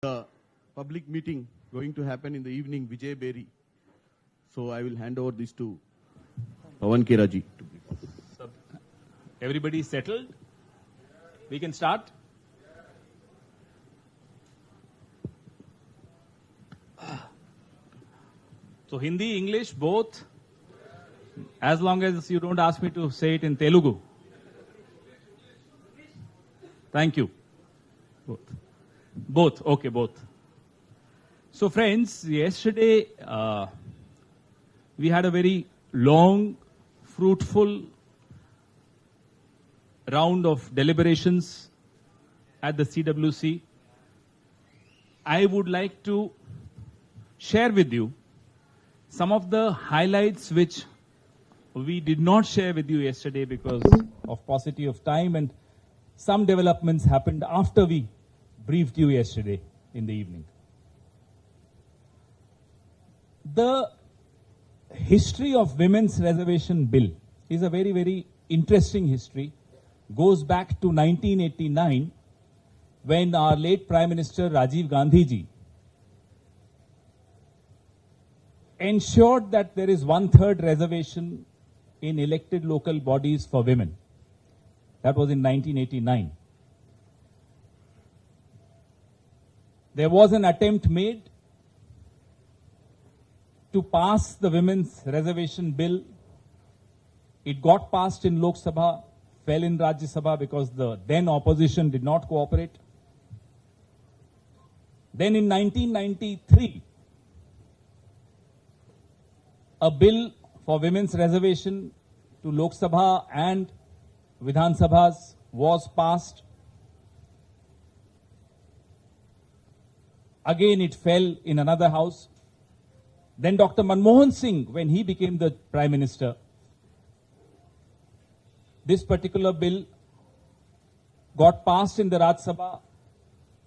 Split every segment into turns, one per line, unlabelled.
The public meeting going to happen in the evening, Vijay Berry. So I will hand over this to Pawan Keraji.
Everybody settled? We can start? So Hindi, English, both? As long as you don't ask me to say it in Telugu. Thank you. Both. Okay, both. So friends, yesterday we had a very long, fruitful round of deliberations at the CWC. I would like to share with you some of the highlights which we did not share with you yesterday because of paucity of time, and some developments happened after we briefed you yesterday in the evening. The history of Women's Reservation Bill is a very, very interesting history. Goes back to 1989 when our late Prime Minister Rajiv Gandhi ji ensured that there is 1/3 reservation in elected local bodies for women. That was in 1989. There was an attempt made to pass the Women's Reservation Bill. It got passed in Lok Sabha, fell in Rajya Sabha because the then opposition did not cooperate. Then in 1993, a bill for women's reservation to Lok Sabha and Vidhan Sabhas was passed. Again, it fell in another house. Then Dr. Manmohan Singh, when he became the Prime Minister, this particular bill got passed in the Rajya Sabha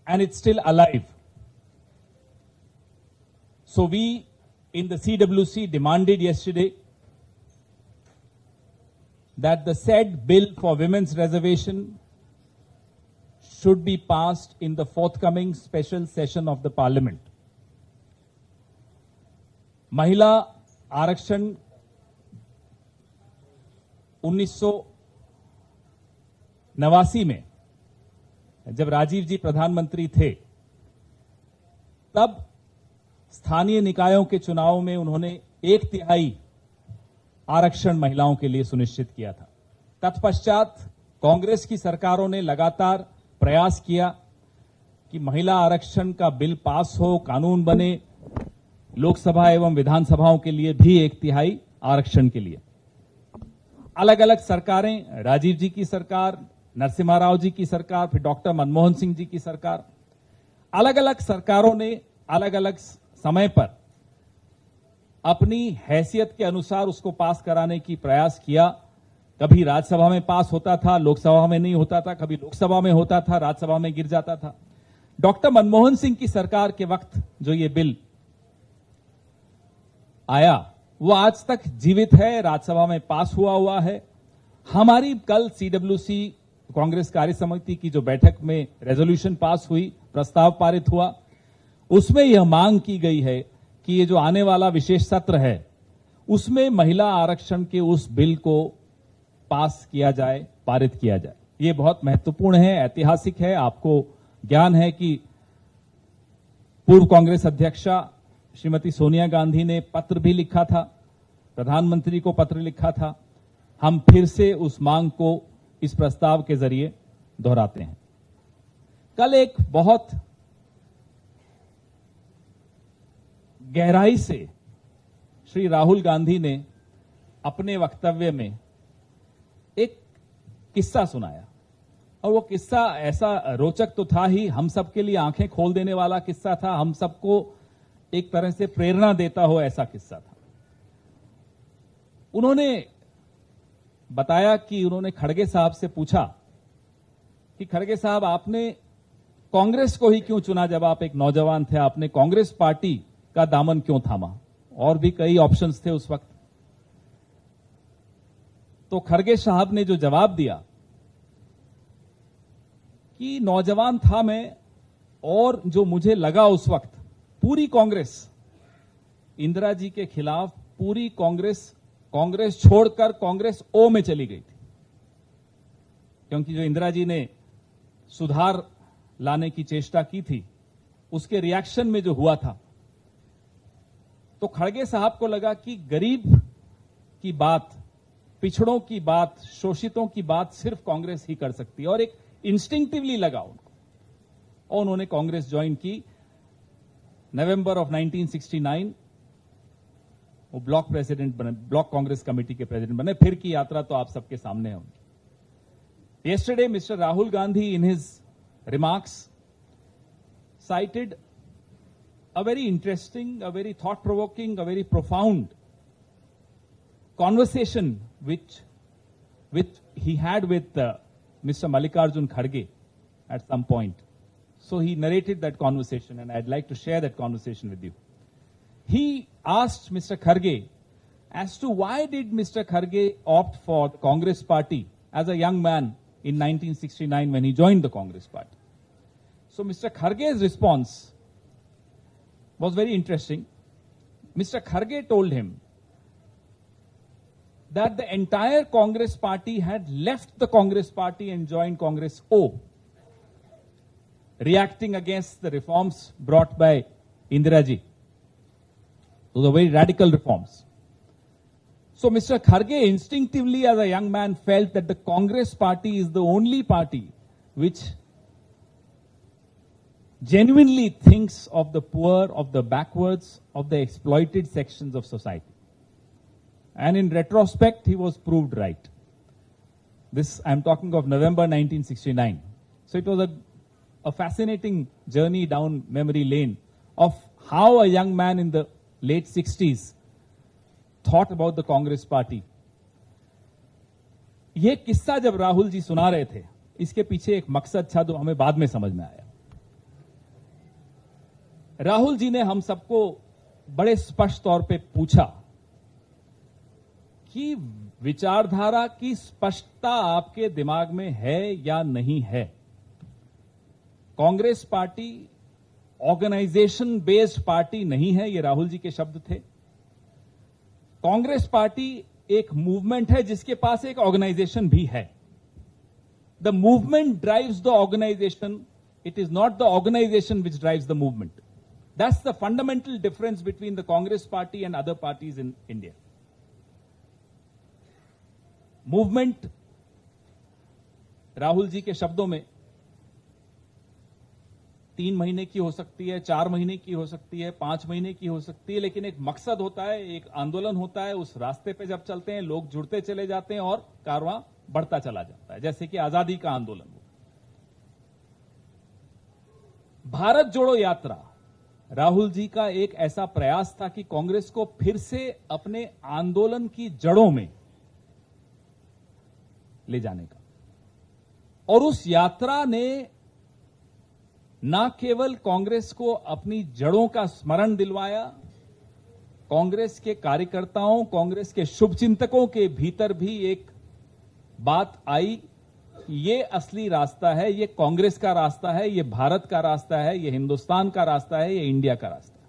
and it's still alive. So we in the CWC demanded yesterday that the said bill for women's reservation should be passed in the forthcoming special session of the Parliament. महिला आरक्षण 1989 में जब राजीव जी प्रधानमंत्री थे, तब स्थानीय निकायों के चुनाव में उन्होंने 1/3 आरक्षण महिलाओं के लिए सुनिश्चित किया था। तत्पश्चात कांग्रेस की सरकारों ने लगातार प्रयास किया कि महिला आरक्षण का बिल पास हो, कानून बने, लोकसभा एवं विधानसभाओं के लिए भी 1/3 आरक्षण के लिए। अलग अलग सरकारें, राजीव जी की सरकार, नरसिम्हा राव जी की सरकार, फिर डॉक्टर मनमोहन सिंह जी की सरकार, अलग अलग सरकारों ने अलग अलग समय पर अपनी हैसियत के अनुसार उसको पास कराने की प्रयास किया। कभी राज्यसभा में पास होता था, लोकसभा में नहीं होता था, कभी लोकसभा में होता था, राज्यसभा में गिर जाता था। डॉक्टर मनमोहन सिंह की सरकार के वक्त जो ये बिल आया वो आज तक जीवित है, राज्यसभा में पास हुआ है। हमारी कल सीडब्ल्यूसी कांग्रेस कार्य समिति की जो बैठक में रेजोल्यूशन पास हुई, प्रस्ताव पारित हुआ, उसमें यह मांग की गई है कि ये जो आने वाला विशेष सत्र है उसमें महिला आरक्षण के उस बिल को पास किया जाए, पारित किया जाए। ये बहुत महत्वपूर्ण है, ऐतिहासिक है। आपको ज्ञान है कि पूर्व कांग्रेस अध्यक्षा श्रीमती सोनिया गांधी ने पत्र भी लिखा था, प्रधानमंत्री को पत्र लिखा था। हम फिर से उस मांग को इस प्रस्ताव के जरिए दोहराते हैं। कल एक बहुत गहराई से श्री राहुल गांधी ने अपने वक्तव्य में एक किस्सा सुनाया, और वो किस्सा ऐसा रोचक तो था ही, हम सबके लिए आंखें खोल देने वाला किस्सा था, हम सबको एक तरह से प्रेरणा देता हो ऐसा किस्सा था। उन्होंने बताया कि उन्होंने खड़गे साहब से पूछा कि खड़गे साहब, आपने कांग्रेस को ही क्यों चुना? जब आप एक नौजवान थे, आपने कांग्रेस पार्टी का दामन क्यों थामा? और भी कई ऑप्शंस थे उस वक्त। तो खड़गे साहब ने जो जवाब दिया कि नौजवान था मैं, और जो मुझे लगा उस वक्त, पूरी कांग्रेस इंदिरा जी के खिलाफ, पूरी कांग्रेस छोड़कर कांग्रेस ओ में चली गई थी, क्योंकि जो इंदिरा जी ने सुधार लाने की चेष्टा की थी, उसके रिएक्शन में जो हुआ था, तो खड़गे साहब को लगा कि गरीब की बात, पिछड़ों की बात, शोषितों की बात सिर्फ कांग्रेस ही कर सकती है, और एक इंस्टिंक्टिवली लगा उनको, और उन्होंने कांग्रेस ज्वाइन की। नवंबर ऑफ 1969 वो ब्लॉक प्रेसिडेंट बने, ब्लॉक कांग्रेस कमेटी के प्रेसिडेंट बने। फिर की यात्रा तो आप सबके सामने है उनकी। Yesterday, Mr. Rahul Gandhi, in his remarks, cited a very interesting, a very thought-provoking, a very profound conversation which he had with Mr. Mallikarjun Kharge at some point. So he narrated that conversation, and I'd like to share that conversation with you. He asked Mr. Kharge as to why did Mr. Kharge opt for the Congress party as a young man in 1969 when he joined the Congress party. So Mr. Kharge's response was very interesting. Mr. Kharge told him that the entire Congress party had left the Congress party and joined Congress O, reacting against the reforms brought by Indira Ji. Those are very radical reforms. So Mr. Kharge instinctively as a young man felt that the Congress party is the only party which genuinely thinks of the poor, of the backwards, of the exploited sections of society. And in retrospect, he was proved right. This, I'm talking of November 1969. So it was a fascinating journey down memory lane of how a young man in the late 60s thought about the Congress party. ये किस्सा जब राहुल जी सुना रहे थे, इसके पीछे एक मकसद था जो हमें बाद में समझ में आया। राहुल जी ने हम सबको बड़े स्पष्ट तौर पे पूछा कि विचारधारा की स्पष्टता आपके दिमाग में है या नहीं है। Congress party organisation based party नहीं है, ये राहुल जी के शब्द थे। कांग्रेस पार्टी एक मूवमेंट है जिसके पास एक ऑर्गेनाइजेशन भी है। The movement drives the organisation, it is not the organisation which drives the movement. That's the fundamental difference between the Congress party and other parties in India. Movement Rahul ji के शब्दों में 3 महीने की हो सकती है, 4 महीने की हो सकती है, 5 महीने की हो सकती है, लेकिन एक मकसद होता है, एक आंदोलन होता है। उस रास्ते पे जब चलते हैं, लोग जुड़ते चले जाते हैं और कारवां बढ़ता चला जाता है, जैसे कि आजादी का आंदोलन हो। भारत जोड़ो यात्रा राहुल जी का एक ऐसा प्रयास था कि कांग्रेस को फिर से अपने आंदोलन की जड़ों में ले जाने का, और उस यात्रा ने न केवल कांग्रेस को अपनी जड़ों का स्मरण दिलवाया, कांग्रेस के कार्यकर्ताओं, कांग्रेस के शुभचिंतकों के भीतर भी एक बात आई, ये असली रास्ता है, ये कांग्रेस का रास्ता है, ये भारत का रास्ता है, ये हिंदुस्तान का रास्ता है, ये इंडिया का रास्ता है।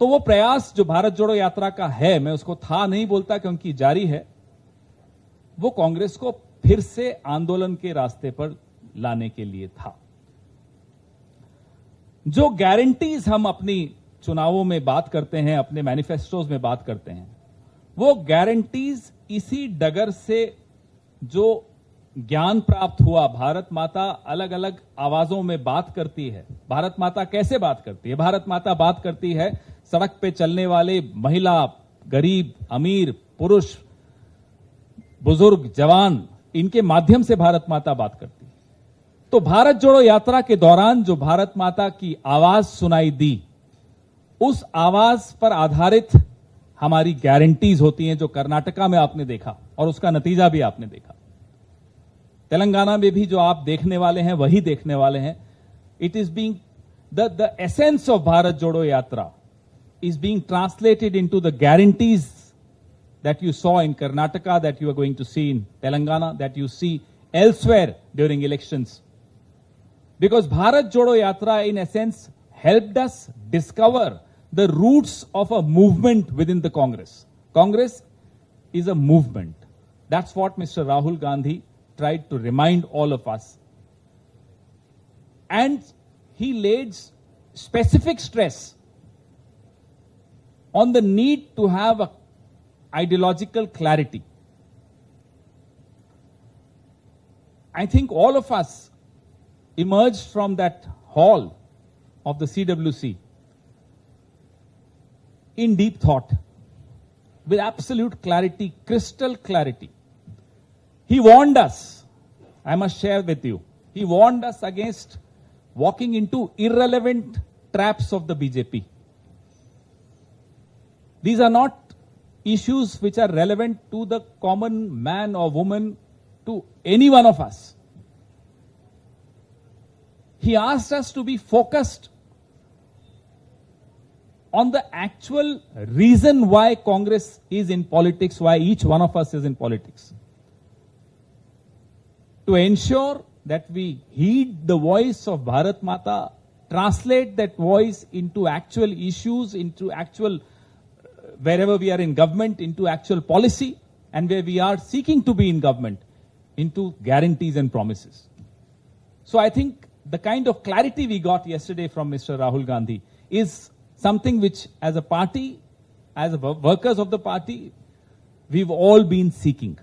तो वो प्रयास जो भारत जोड़ो यात्रा का है, मैं उसको था नहीं बोलता क्योंकि जारी है, वो कांग्रेस को फिर से आंदोलन के रास्ते पर लाने के लिए था। जो गारंटीज हम अपनी चुनावों में बात करते हैं, अपने मैनिफेस्टोज में बात करते हैं, वो गारंटीज इसी डगर से जो ज्ञान प्राप्त हुआ। भारत माता अलग अलग आवाजों में बात करती है। भारत माता कैसे बात करती है? भारत माता बात करती है सड़क पे चलने वाले महिला, गरीब, अमीर, पुरुष, बुजुर्ग, जवान, इनके माध्यम से भारत माता बात करती है। तो भारत जोड़ो यात्रा के दौरान जो भारत माता की आवाज सुनाई दी, उस आवाज पर आधारित हमारी गारंटीज होती हैं, जो कर्नाटका में आपने देखा और उसका नतीजा भी आपने देखा। तेलंगाना में भी जो आप देखने वाले हैं वही देखने वाले हैं। It is being the essence of Bharat जोड़ो यात्रा is being translated into the guarantees that you saw in Karnataka, that you are going to see in Telangana, that you see elsewhere during elections. Because Bharat Jodo Yatra, in essence, helped us discover the roots of a movement within the Congress. Congress is a movement. That's what Mr. Rahul Gandhi tried to remind all of us. And he laid specific stress on the need to have a ideological clarity. I think all of us emerged from that hall of the CWC in deep thought, with absolute clarity, crystal clarity. He warned us, I must share with you, he warned us against walking into irrelevant traps of the BJP. These are not issues which are relevant to the common man or woman, to any one of us. He asked us to be focused on the actual reason why Congress is in politics, why each one of us is in politics. To ensure that we heed the voice of Bharat Mata, translate that voice into actual issues, into actual, wherever we are in government, into actual policy, and where we are seeking to be in government, into guarantees and promises. So I think the kind of clarity we got yesterday from Mr. Rahul Gandhi is something which, as a party, as workers of the party, we've all been seeking.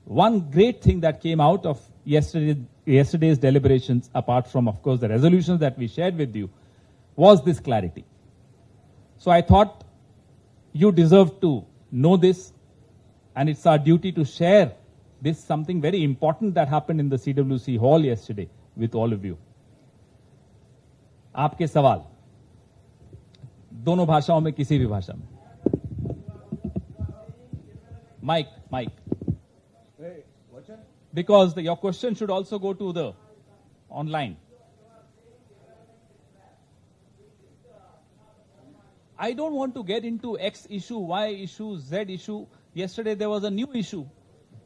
One great thing that came out of yesterday's deliberations, apart from, of course, the resolutions that we shared with you, was this clarity. So I thought you deserve to know this, and it's our duty to share this, something very important that happened in the CWC hall yesterday with all of you. आपके सवाल दोनों भाषाओं में, किसी भी भाषा में. Mike. Because your question should also go to the online. I don't want to get into X issue, Y issue, Z issue. Yesterday there was a new issue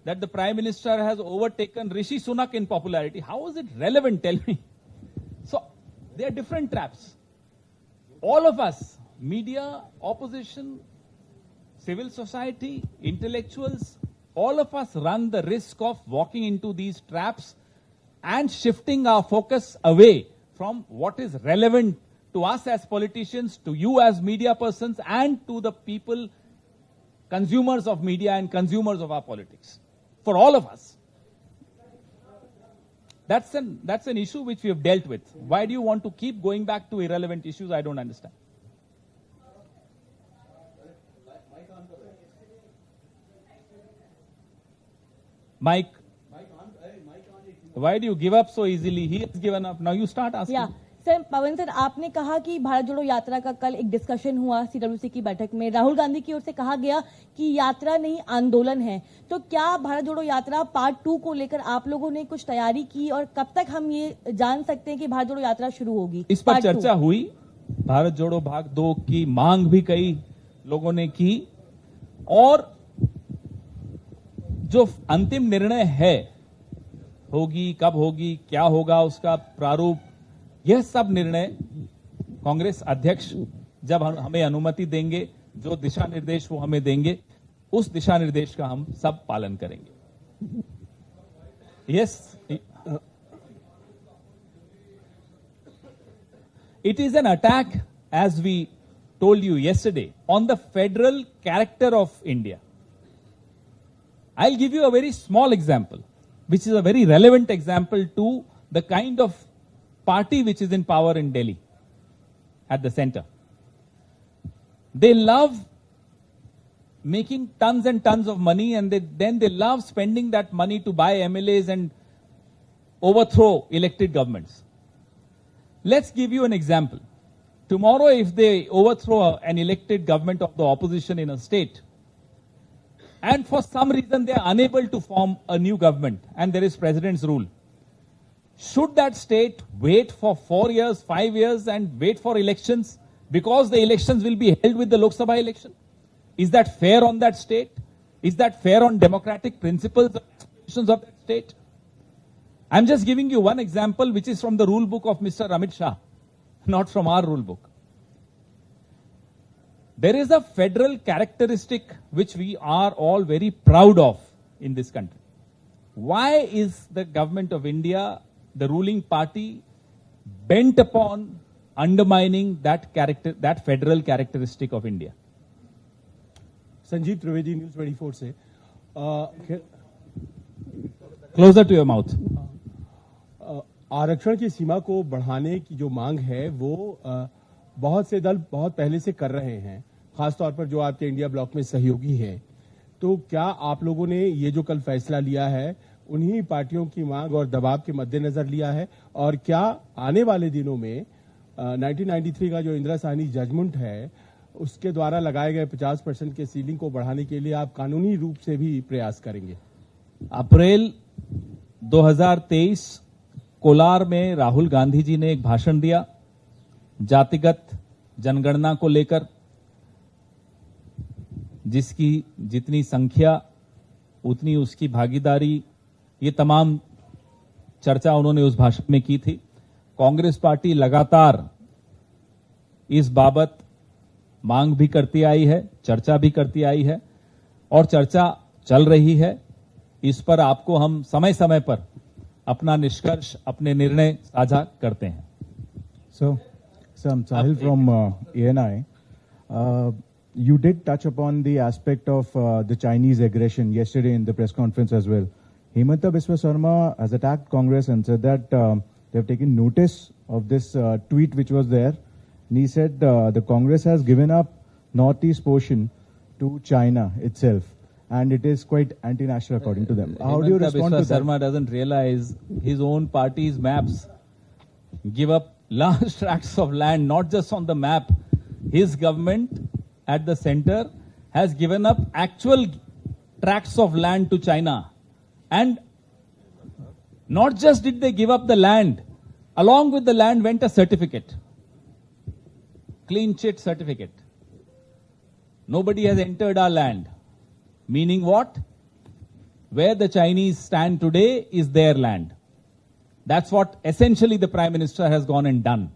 that the Prime Minister has overtaken Rishi Sunak in popularity. How is it relevant? Tell me. So there are different traps. All of us, media, opposition, civil society, intellectuals, all of us run the risk of walking into these traps and shifting our focus away from what is relevant to us as politicians, to you as media persons, and to the people, consumers of media and consumers of our politics. For all of us. That's an issue which we have dealt with. Why do you want to keep going back to irrelevant issues? I don't understand. Mike, why do you give up so easily? He has given up. Now you start asking.
Yeah. Sir, Pawan sir, आपने कहा कि भारत जोड़ो यात्रा का कल एक discussion हुआ CWC की बैठक में. राहुल गांधी की ओर से कहा गया कि यात्रा नहीं आंदोलन है. तो क्या भारत जोड़ो यात्रा पार्ट 2 को लेकर आप लोगों ने कुछ तैयारी की, और कब तक हम ये जान सकते हैं कि भारत जोड़ो यात्रा शुरू होगी?
इस पर चर्चा हुई. भारत जोड़ो भाग 2 की मांग भी कई लोगों ने की, और जो अंतिम निर्णय है, होगी, कब होगी, क्या होगा, उसका प्रारूप, यह सब निर्णय कांग्रेस अध्यक्ष जब हमें अनुमति देंगे, जो दिशा निर्देश वो हमें देंगे, उस दिशा निर्देश का हम सब पालन करेंगे. Yes, it is an attack, as we told you yesterday, on the federal character of India. I'll give you a very small example, which is a very relevant example to the kind of party which is in power in Delhi at the center. They love making tons and tons of money, and then they love spending that money to buy MLAs and overthrow elected governments. Let's give you an example. Tomorrow, if they overthrow an elected government of the opposition in a state, and for some reason they are unable to form a new government, and there is president's rule, should that state wait for 4 years, 5 years and wait for elections, because the elections will be held with the Lok Sabha election? Is that fair on that state? Is that fair on democratic principles of that state? I'm just giving you one example, which is from the rule book of Mr. Amit Shah, not from our rule book. There is a federal characteristic which we are all very proud of in this country. Why is the government of India, the ruling party, bent upon undermining that federal characteristic of India?
Sanjeev Trivedi news 24 से
Closer to your mouth.
आरक्षण की सीमा को बढ़ाने की जो मांग है वो बहुत से दल बहुत पहले से कर रहे हैं, खासतौर पर जो आपके इंडिया ब्लॉक में सहयोगी हैं। तो क्या आप लोगों ने ये जो कल फैसला लिया है उन्हीं पार्टियों की मांग और दबाव के मद्देनजर लिया है, और क्या आने वाले दिनों में 1993 का जो इंदिरा साहनी जजमेंट है उसके द्वारा लगाए गए 50% के सीलिंग को बढ़ाने के लिए आप कानूनी रूप से भी प्रयास करेंगे?
अप्रैल 2023 कोलार में राहुल गांधी जी ने एक भाषण दिया जातिगत जनगणना को लेकर, जिसकी जितनी संख्या उतनी उसकी भागीदारी, ये तमाम चर्चा उन्होंने उस भाषण में की थी। कांग्रेस पार्टी लगातार इस बाबत मांग भी करती आई है, चर्चा भी करती आई है और चर्चा चल रही है। इस पर आपको हम समय समय पर अपना निष्कर्ष, अपने निर्णय साझा करते हैं।
So I'm Sahil from ANI. You did touch upon the aspect of the Chinese aggression yesterday in the press conference as well. Himanta Biswa Sarma has attacked Congress and said that they have taken notice of this tweet which was there. And he said the Congress has given up northeast portion to China itself, and it is quite anti-national according to them. How do you respond to that?
Sarma doesn't realize his own party's maps give up large tracts of land, not just on the map. His government at the center has given up actual tracts of land to China. And not just did they give up the land, along with the land went a certificate. Clean chit certificate. Nobody has entered our land. Meaning what? Where the Chinese stand today is their land. That's what essentially the Prime Minister has gone and done.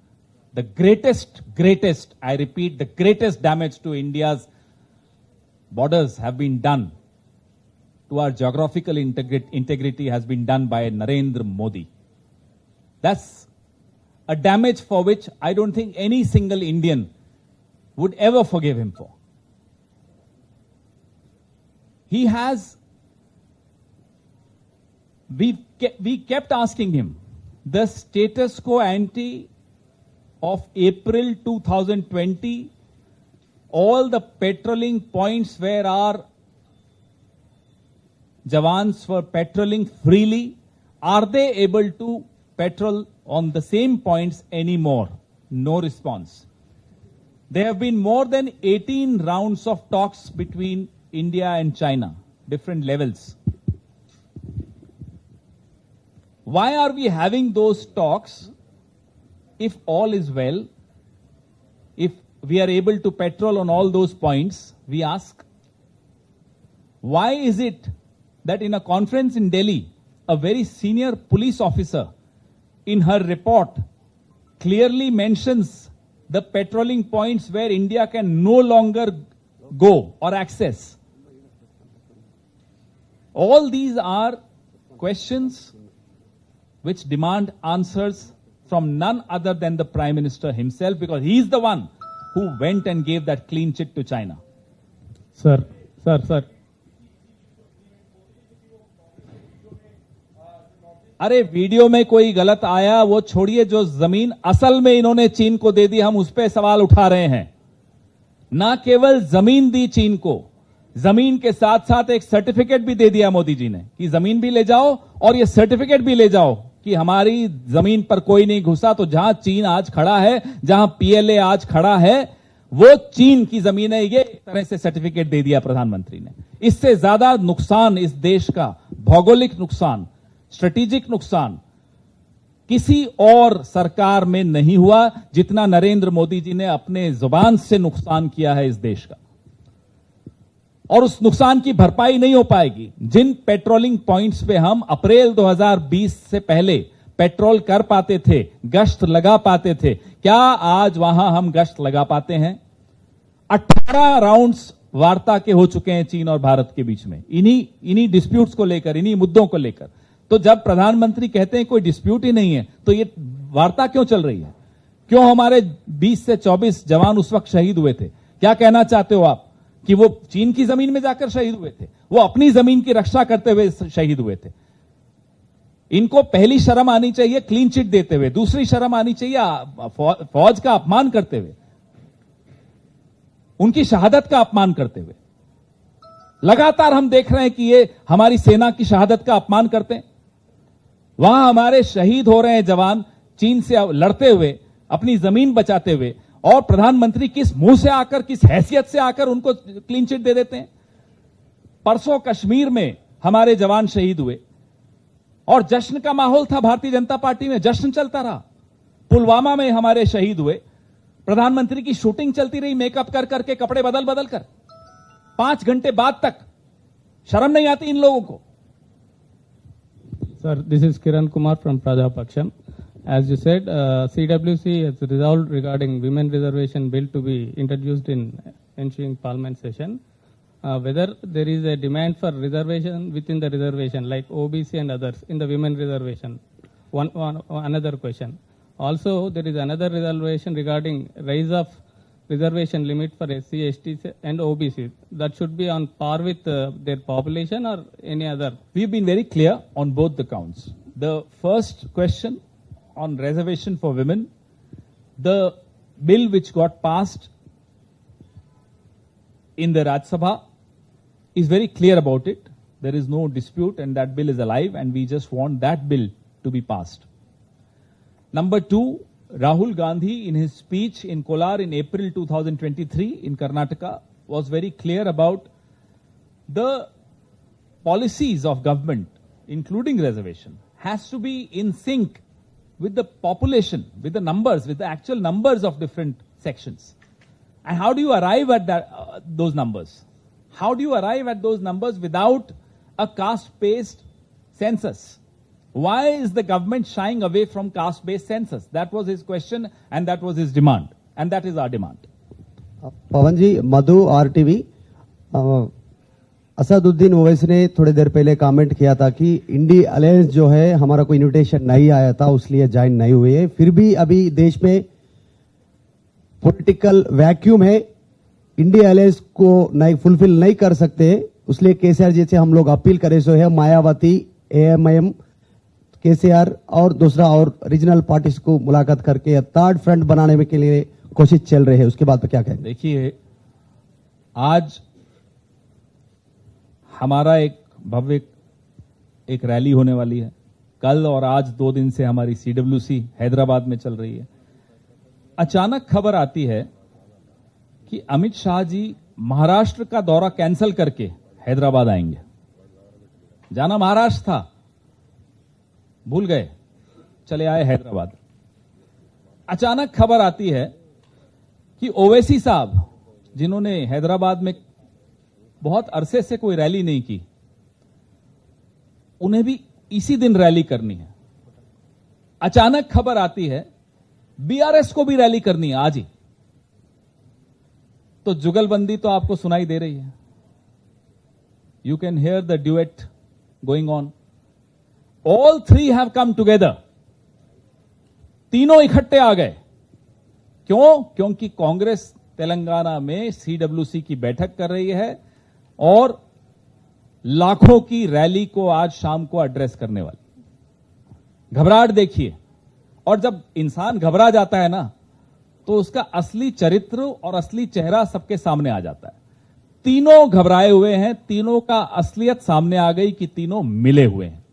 The greatest, I repeat, the greatest damage to India's borders have been done, to our geographical integrity has been done by Narendra Modi. That's a damage for which I don't think any single Indian would ever forgive him for. He has, we kept asking him, the status quo ante of April 2020, all the patrolling points where our Jawans were patrolling freely, are they able to patrol on the same points anymore? No response. There have been more than 18 rounds of talks between India and China, different levels. Why are we having those talks if all is well? If we are able to patrol on all those points, we ask, why is it that in a conference in Delhi, a very senior police officer in her report clearly mentions the patrolling points where India can no longer go or access? All these are questions which demand answers from none other than the Prime Minister himself, because he is the one who went and gave that clean chit to China.
Sir.
अरे video में कोई गलत आया वो छोड़िए, जो जमीन असल में इन्होंने चीन को दे दी, हम उस पर सवाल उठा रहे हैं। ना केवल जमीन दी चीन को, जमीन के साथ साथ एक सर्टिफिकेट भी दे दिया मोदी जी ने कि जमीन भी ले जाओ और ये सर्टिफिकेट भी ले जाओ कि हमारी जमीन पर कोई नहीं घुसा। तो जहां चीन आज खड़ा है, जहां पीएलए आज खड़ा है, वो चीन की जमीन है, ये एक तरह से सर्टिफिकेट दे दिया प्रधानमंत्री ने। इससे ज्यादा नुकसान इस देश का, भौगोलिक नुकसान, स्ट्रेटेजिक नुकसान किसी और सरकार में नहीं हुआ जितना नरेंद्र मोदी जी ने अपने जुबान से नुकसान किया है इस देश का। और उस नुकसान की भरपाई नहीं हो पाएगी। जिन पेट्रोलिंग पॉइंट्स पे हम अप्रैल 2020 से पहले पेट्रोल कर पाते थे, गश्त लगा पाते थे, क्या आज वहां हम गश्त लगा पाते हैं? 18 राउंड्स वार्ता के हो चुके हैं चीन और भारत के बीच में, इन्हीं डिस्प्यूट्स को लेकर, इन्हीं मुद्दों को लेकर। तो जब प्रधानमंत्री कहते हैं कोई डिस्प्यूट ही नहीं है, तो ये वार्ता क्यों चल रही है? क्यों हमारे 20 से 24 जवान उस वक्त शहीद हुए थे? क्या कहना चाहते हो आप कि वो चीन की जमीन में जाकर शहीद हुए थे? वो अपनी जमीन की रक्षा करते हुए शहीद हुए थे। इनको पहली शर्म आनी चाहिए क्लीन चिट देते हुए, दूसरी शर्म आनी चाहिए फौज का अपमान करते हुए, उनकी शहादत का अपमान करते हुए। लगातार हम देख रहे हैं कि ये हमारी सेना की शहादत का अपमान करते हैं। वहां हमारे शहीद हो रहे हैं जवान, चीन से लड़ते हुए, अपनी जमीन बचाते हुए, और प्रधानमंत्री किस मुंह से आकर, किस हैसियत से आकर उनको क्लीन चिट दे देते हैं। परसों कश्मीर में हमारे जवान शहीद हुए और जश्न का माहौल था भारतीय जनता पार्टी में, जश्न चलता रहा। पुलवामा में हमारे शहीद हुए, प्रधानमंत्री की शूटिंग चलती रही, मेकअप कर करके, कपड़े बदल बदल कर, 5 घंटे बाद तक। शर्म नहीं आती इन लोगों को?
Sir, this is Kiran Kumar from Prajapaksham. As you said, CWC has resolved regarding women reservation bill to be introduced in ensuing parliament session. Whether there is a demand for reservation within the reservation like OBC and others in the women reservation. Another question. Also, there is another reservation regarding rise of reservation limit for SC, ST and OBC. That should be on par with their population or any other.
We've been very clear on both the counts. The first question on reservation for women, the bill which got passed in the Rajya Sabha is very clear about it. There is no dispute and that bill is alive and we just want that bill to be passed. Number two, Rahul Gandhi in his speech in Kolar in April 2023 in Karnataka was very clear about the policies of government, including reservation, has to be in sync with the population, with the numbers, with the actual numbers of different sections. And how do you arrive at those numbers? How do you arrive at those numbers without a caste-based census? Why is the government shying away from caste-based census? That was his question and that was his demand. And that is our demand.
Pawan ji, Madhu RTV, Asaduddin Owaisi ने थोड़ी देर पहले comment किया था कि INDI alliance जो है हमारा कोई इन्विटेशन नहीं आया था, उसलिए ज्वाइन नहीं हुए है। फिर भी अभी देश में पॉलिटिकल वैक्यूम है, इंडिया अलायंस को नहीं फुलफिल नहीं कर सकते, उसलिए केसीआर जी से हम लोग अपील करे सो है मायावती, AMIM, केसीआर और दूसरा और रीजनल पार्टीज को मुलाकात करके थर्ड फ्रंट बनाने के लिए कोशिश चल रही है। उसके बाद पे क्या कहें?
देखिए, आज हमारा एक भव्य एक रैली होने वाली है। कल और आज 2 दिन से हमारी CWC हैदराबाद में चल रही है। अचानक खबर आती है कि अमित शाह जी महाराष्ट्र का दौरा कैंसिल करके हैदराबाद आएंगे। जाना महाराष्ट्र था, भूल गए, चले आए हैदराबाद। अचानक खबर आती है कि ओवैसी साहब, जिन्होंने हैदराबाद में बहुत अरसे से कोई रैली नहीं की, उन्हें भी इसी दिन रैली करनी है। अचानक खबर आती है BRS को भी रैली करनी है आज ही। तो जुगलबंदी तो आपको सुनाई दे रही है। You can hear the duet going on. All 3 have come together. तीनों इकट्ठे आ गए। क्यों? क्योंकि कांग्रेस तेलंगाना में CWC की बैठक कर रही है और लाखों की रैली को आज शाम को एड्रेस करने वाली। घबराहट देखिए, और जब इंसान घबरा जाता है ना, तो उसका असली चरित्र और असली चेहरा सबके सामने आ जाता है। तीनों घबराए हुए हैं, तीनों का असलियत सामने आ गई कि तीनों मिले हुए हैं।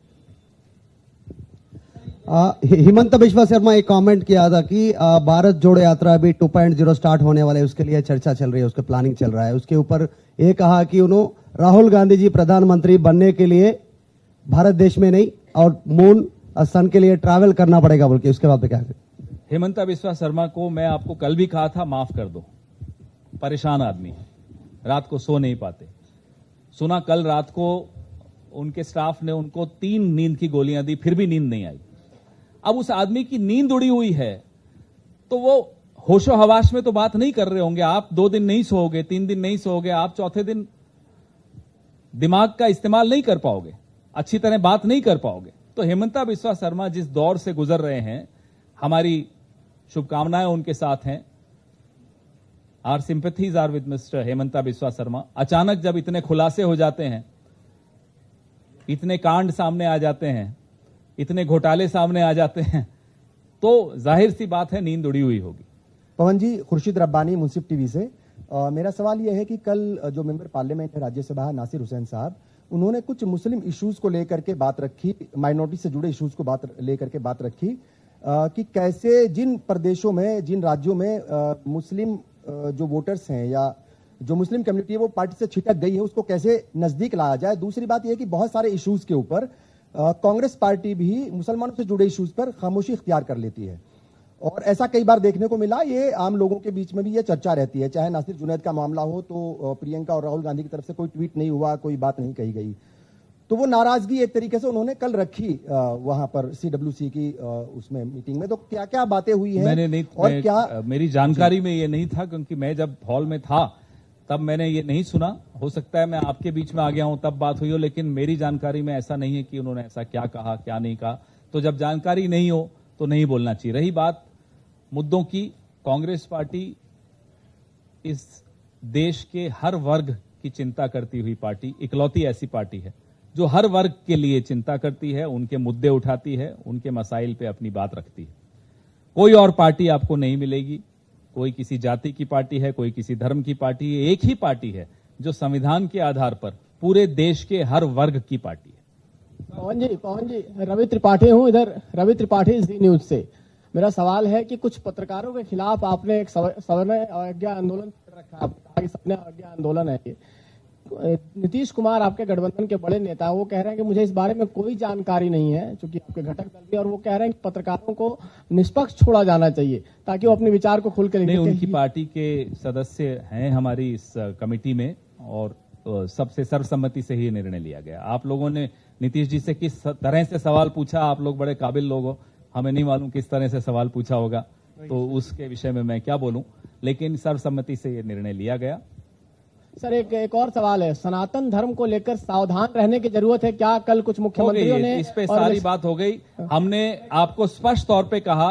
हिमंत बिश्वा शर्मा एक कमेंट किया था कि भारत जोड़ो यात्रा अभी 2.0 स्टार्ट होने वाले, उसके लिए चर्चा चल रही है, उसके प्लानिंग चल रहा है। उसके ऊपर ये कहा कि उन्होंने राहुल गांधी जी प्रधानमंत्री बनने के लिए भारत देश में नहीं और मून सन के लिए ट्रैवल करना पड़ेगा बोल के। उसके बाद क्या?
हिमंता बिस्वा शर्मा को मैं आपको कल भी कहा था, माफ कर दो, परेशान आदमी है, रात को सो नहीं पाते। सुना कल रात को उनके स्टाफ ने उनको 3 नींद की गोलियां दी, फिर भी नींद नहीं आई। अब उस आदमी की नींद उड़ी हुई है, तो वो होशो हवाश में तो बात नहीं कर रहे होंगे। आप 2 दिन नहीं सोओगे, 3 दिन नहीं सोओगे, आप चौथे दिन दिमाग का इस्तेमाल नहीं कर पाओगे, अच्छी तरह बात नहीं कर पाओगे। तो हेमंता बिस्वा शर्मा जिस दौर से गुजर रहे हैं, हमारी शुभकामनाएं उनके साथ हैं। Our sympathies are with mister Himanta Biswa Sarma. अचानक जब इतने खुलासे हो जाते हैं, इतने कांड सामने आ जाते हैं, इतने घोटाले सामने आ जाते हैं, तो जाहिर सी बात है नींद उड़ी हुई होगी।
पवन जी, खुर्शीद रब्बानी, मुंसिफ टीवी से। मेरा सवाल यह है कि कल जो मेंबर पार्लियामेंट है राज्यसभा नासिर हुसैन साहब, उन्होंने कुछ मुस्लिम इश्यूज को लेकर के बात रखी, माइनॉरिटी से जुड़े इश्यूज को लेकर के बात रखी कि कैसे जिन प्रदेशों में, जिन राज्यों में मुस्लिम जो वोटर्स हैं या जो मुस्लिम कम्युनिटी है वो पार्टी से छिटक गई है, उसको कैसे नजदीक लाया जाए। दूसरी बात यह कि बहुत सारे इश्यूज के ऊपर कांग्रेस पार्टी भी मुसलमानों से जुड़े इश्यूज पर खामोशी इख्तियार कर लेती है और ऐसा कई बार देखने को मिला। ये आम लोगों के बीच में भी ये चर्चा रहती है, चाहे नासिर जुनैद का मामला हो तो प्रियंका और राहुल गांधी की तरफ से कोई ट्वीट नहीं हुआ, कोई बात नहीं कही गई, तो वो नाराजगी एक तरीके से उन्होंने कल रखी वहां पर CWC की उसमें मीटिंग में। तो क्या क्या बातें हुई हैं?
मैंने नहीं,
और क्या
मेरी जानकारी में ये नहीं था, क्योंकि मैं जब हॉल में था तब मैंने ये नहीं सुना। हो सकता है मैं आपके बीच में आ गया हूं तब बात हुई हो, लेकिन मेरी जानकारी में ऐसा नहीं है कि उन्होंने ऐसा क्या कहा क्या नहीं कहा। तो जब जानकारी नहीं हो तो नहीं बोलना चाहिए। रही बात मुद्दों की, कांग्रेस पार्टी इस देश के हर वर्ग की चिंता करती हुई पार्टी, इकलौती ऐसी पार्टी है जो हर वर्ग के लिए चिंता करती है, उनके मुद्दे उठाती है, उनके मसाइल पे अपनी बात रखती है। कोई और पार्टी आपको नहीं मिलेगी। कोई किसी जाति की पार्टी है, कोई किसी धर्म की पार्टी है, एक ही पार्टी है जो संविधान के आधार पर पूरे देश के हर वर्ग की पार्टी है।
पवन जी, रवि त्रिपाठी हूँ, इधर रवि त्रिपाठी जी न्यूज से। मेरा सवाल है कि कुछ पत्रकारों के खिलाफ आपने एक सवर्ण अवज्ञा आंदोलन कर रखा है, सवर्ण अवज्ञा आंदोलन है ये। नीतीश कुमार आपके गठबंधन के बड़े नेता, वो कह रहे हैं कि मुझे इस बारे में कोई जानकारी नहीं है, क्योंकि आपके घटक दल भी, और वो कह रहे हैं कि पत्रकारों को निष्पक्ष छोड़ा जाना चाहिए ताकि वो अपने विचार को खुल कर लिख सकें।
उनकी पार्टी के सदस्य हैं हमारी इस कमेटी में और सबसे सर्वसम्मति से ही निर्णय लिया गया। आप लोगों ने नीतीश जी से किस तरह से सवाल पूछा, आप लोग बड़े काबिल लोग हो, हमें नहीं मालूम किस तरह से सवाल पूछा होगा, तो उसके विषय में मैं क्या बोलूं, लेकिन सर्वसम्मति से यह निर्णय लिया गया।
सर, एक और सवाल है, सनातन धर्म को लेकर सावधान रहने की जरूरत है क्या? कल कुछ मुख्यमंत्रियों ने
इस पे सारी बात हो गई। हमने आपको स्पष्ट तौर पे कहा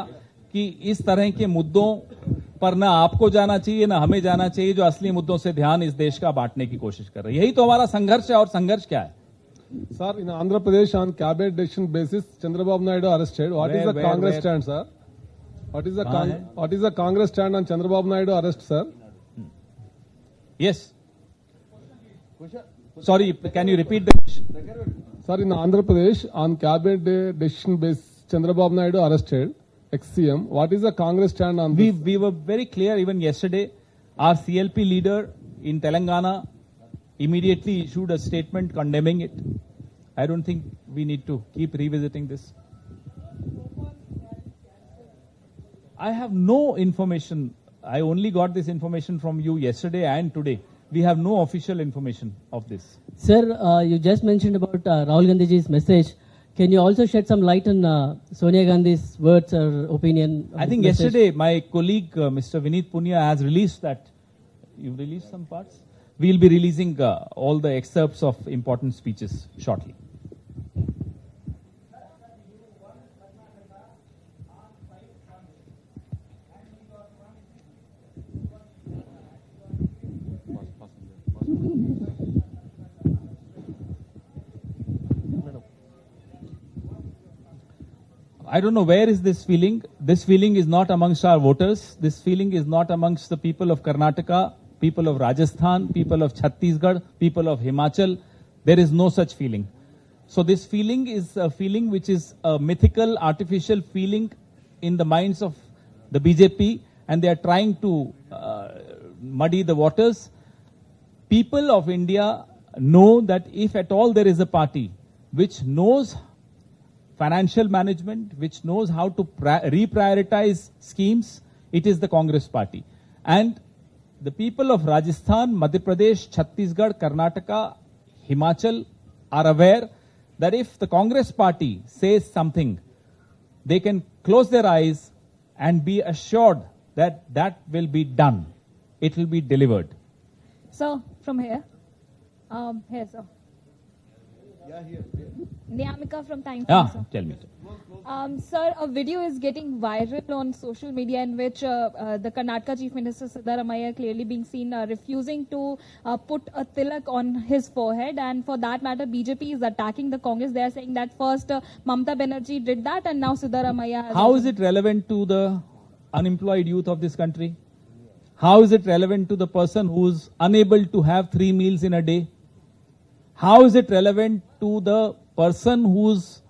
कि इस तरह के मुद्दों पर ना आपको जाना चाहिए ना हमें जाना चाहिए, जो असली मुद्दों से ध्यान इस देश का बांटने की कोशिश कर रही है। यही तो हमारा संघर्ष है। और संघर्ष क्या है?
Sir, in Andhra Pradesh on cabinet decision basis, Chandrababu Naidu arrested. What is the Congress stand, sir? What is the Congress stand on Chandrababu Naidu arrest, sir?
Yes. Sorry, can you repeat the question?
Sir, in Andhra Pradesh on cabinet decision basis, Chandrababu Naidu arrested, ex-CM. What is the Congress stand on this?
We were very clear even yesterday. Our CLP leader in Telangana immediately issued a statement condemning it. I don't think we need to keep revisiting this. I have no information. I only got this information from you yesterday and today. We have no official information of this.
Sir, you just mentioned about Rahul Gandhi's message. Can you also shed some light on Sonia Gandhi's words or opinion?
I think yesterday my colleague Mr. Vineet Punya has released that. You've released some parts? We'll be releasing all the excerpts of important speeches shortly. I don't know where is this feeling. This feeling is not amongst our voters. This feeling is not amongst the people of Karnataka, people of Rajasthan, people of Chhattisgarh, people of Himachal. There is no such feeling. So this feeling is a feeling which is a mythical, artificial feeling in the minds of the BJP, and they are trying to muddy the waters. People of India know that if at all there is a party which knows financial management, which knows how to reprioritize schemes, it is the Congress party. And the people of Rajasthan, Madhya Pradesh, Chhattisgarh, Karnataka Himachal are aware that if the Congress party says something, they can close their eyes and be assured that that will be done. It will be delivered.
Sir, from here. Here, sir. Niyamika from Times. Sir.
Tell me.
Sir, a video is getting viral on social media in which the Karnataka Chief Minister Siddaramaiah clearly being seen refusing to put a tilak on his forehead, and for that matter BJP is attacking the Congress. They are saying that first Mamata Banerjee did that and now Siddaramaiah has...
How is it relevant to the unemployed youth of this country? How is it relevant to the person who is unable to have 3 meals in a day? How is it relevant to the person who's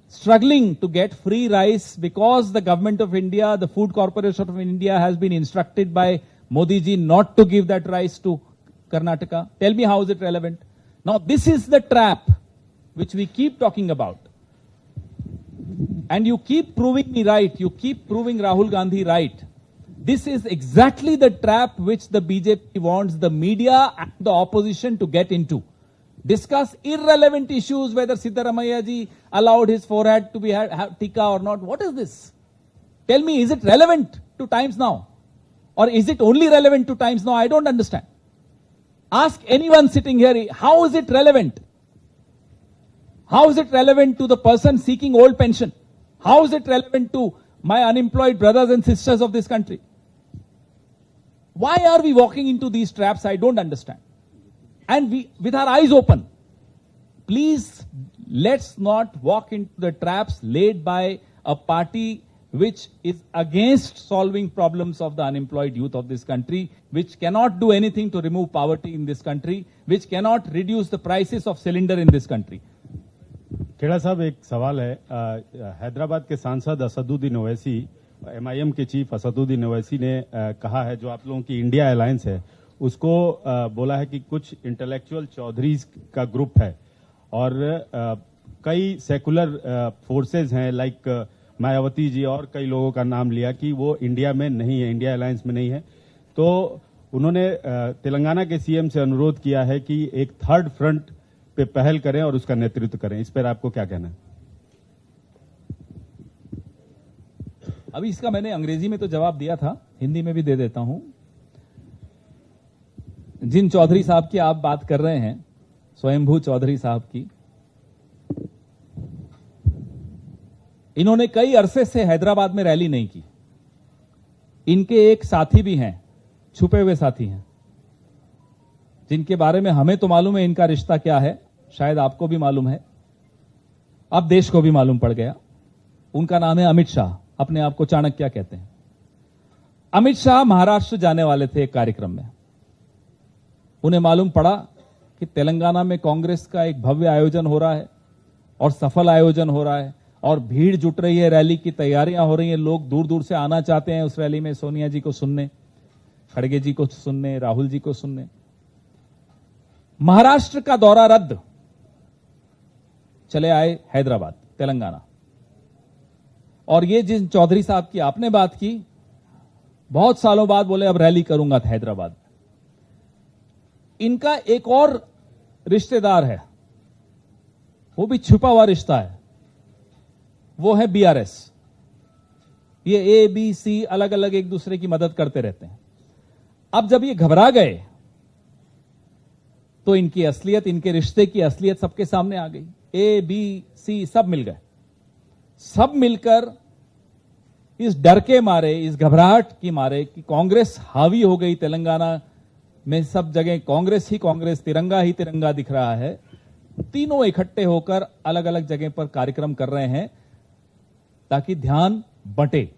struggling to get free rice because the government of India, the Food Corporation of India has been instructed by Modi ji not to give that rice to Karnataka? Tell me, how is it relevant? Now, this is the trap which we keep talking about. And you keep proving me right. You keep proving Rahul Gandhi right. This is exactly the trap which the BJP wants the media and the opposition to get into. Discuss irrelevant issues, whether Siddaramaiah ji allowed his forehead to be have tika or not. What is this? Tell me, is it relevant to times now? Or is it only relevant to times now? I don't understand. Ask anyone sitting here, how is it relevant? How is it relevant to the person seeking old pension? How is it relevant to my unemployed brothers and sisters of this country? Why are we walking into these traps? I don't understand. And we, with our eyes open, please let's not walk into the traps laid by a party which is against solving problems of the unemployed youth of this country, which cannot do anything to remove poverty in this country, which cannot reduce the prices of cylinder in this country.
Kheda साहब, एक सवाल है। हैदराबाद के सांसद Asaduddin Owaisi, MIM के chief Asaduddin Owaisi ने कहा है, जो आप लोगों की इंडिया अलायंस है उसको बोला है कि कुछ इंटेलेक्चुअल चौधरीज का ग्रुप है और कई सेकुलर फोर्सेज हैं, लाइक मायावती जी और कई लोगों का नाम लिया कि वो इंडिया में नहीं है, इंडिया अलायंस में नहीं है। तो उन्होंने तेलंगाना के सीएम से अनुरोध किया है कि एक थर्ड फ्रंट पे पहल करें और उसका नेतृत्व करें। इस पर आपको क्या कहना है?
अभी इसका मैंने अंग्रेजी में तो जवाब दिया था, हिंदी में भी दे देता हूं। जिन चौधरी साहब की आप बात कर रहे हैं, स्वयंभू चौधरी साहब की, इन्होंने कई अरसे से हैदराबाद में रैली नहीं की। इनके एक साथी भी हैं, छुपे हुए साथी हैं, जिनके बारे में हमें तो मालूम है इनका रिश्ता क्या है, शायद आपको भी मालूम है, अब देश को भी मालूम पड़ गया। उनका नाम है अमित शाह, अपने आप को चाणक्य कहते हैं। अमित शाह महाराष्ट्र जाने वाले थे एक कार्यक्रम में। उन्हें मालूम पड़ा कि तेलंगाना में कांग्रेस का एक भव्य आयोजन हो रहा है और सफल आयोजन हो रहा है और भीड़ जुट रही है, रैली की तैयारियां हो रही हैं, लोग दूर दूर से आना चाहते हैं उस रैली में सोनिया जी को सुनने, खड़गे जी को सुनने, राहुल जी को सुनने। महाराष्ट्र का दौरा रद्द, चले आए हैदराबाद, तेलंगाना। और ये जिन चौधरी साहब की आपने बात की, बहुत सालों बाद बोले अब रैली करूंगा हैदराबाद। इनका एक और रिश्तेदार है, वो भी छुपा हुआ रिश्ता है, वो है बीआरएस। ये ए बी सी अलग अलग एक दूसरे की मदद करते रहते हैं। अब जब ये घबरा गए तो इनकी असलियत, इनके रिश्ते की असलियत सबके सामने आ गई। ए बी सी सब मिल गए, सब मिलकर इस डर के मारे, इस घबराहट की मारे कि कांग्रेस हावी हो गई तेलंगाना में, सब जगह कांग्रेस ही कांग्रेस, तिरंगा ही तिरंगा दिख रहा है, तीनों इकट्ठे होकर अलग अलग जगह पर कार्यक्रम कर रहे हैं ताकि ध्यान बंटे।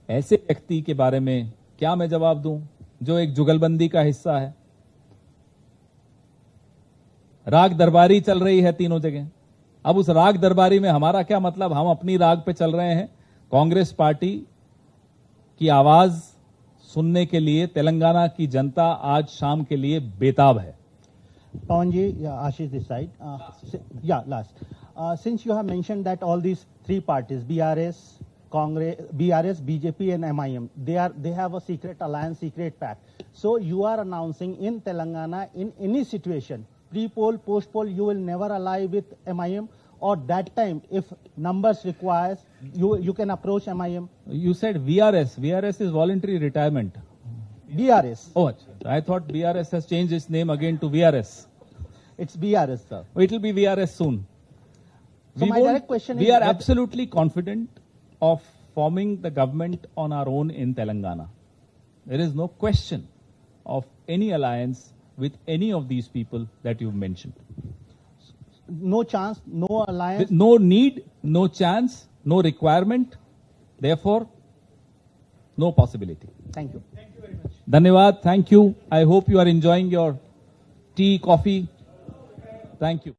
ऐसे व्यक्ति के बारे में क्या मैं जवाब दूं जो एक जुगलबंदी का हिस्सा है? राग दरबारी चल रही है तीनों जगह। अब उस राग दरबारी में हमारा क्या मतलब? हम अपनी राग पे चल रहे हैं। कांग्रेस पार्टी की आवाज सुनने के लिए तेलंगाना की जनता आज शाम के लिए बेताब है।
Pawan ji, yeah, Ashish this side. Last. Since you have mentioned that all these three parties, BRS, Congress, BRS, BJP, and MIM. They have a secret alliance, secret pact. So you are announcing in Telangana, in any situation, pre-poll, post-poll, you will never ally with MIM, or that time, if numbers requires, you can approach MIM.
You said VRS. VRS is voluntary retirement.
BRS.
Oh, I thought BRS has changed its name again to VRS.
It's BRS, sir.
It will be VRS soon.
So my direct question
we
is
are
that-
absolutely confident of forming the government on our own in Telangana. There is no question of any alliance with any of these people that you've mentioned.
No chance, no alliance.
No need, no chance, no requirement. Therefore, no possibility.
Thank you.
Dhanyawad. Thank you. I hope you are enjoying your tea, coffee. Thank you.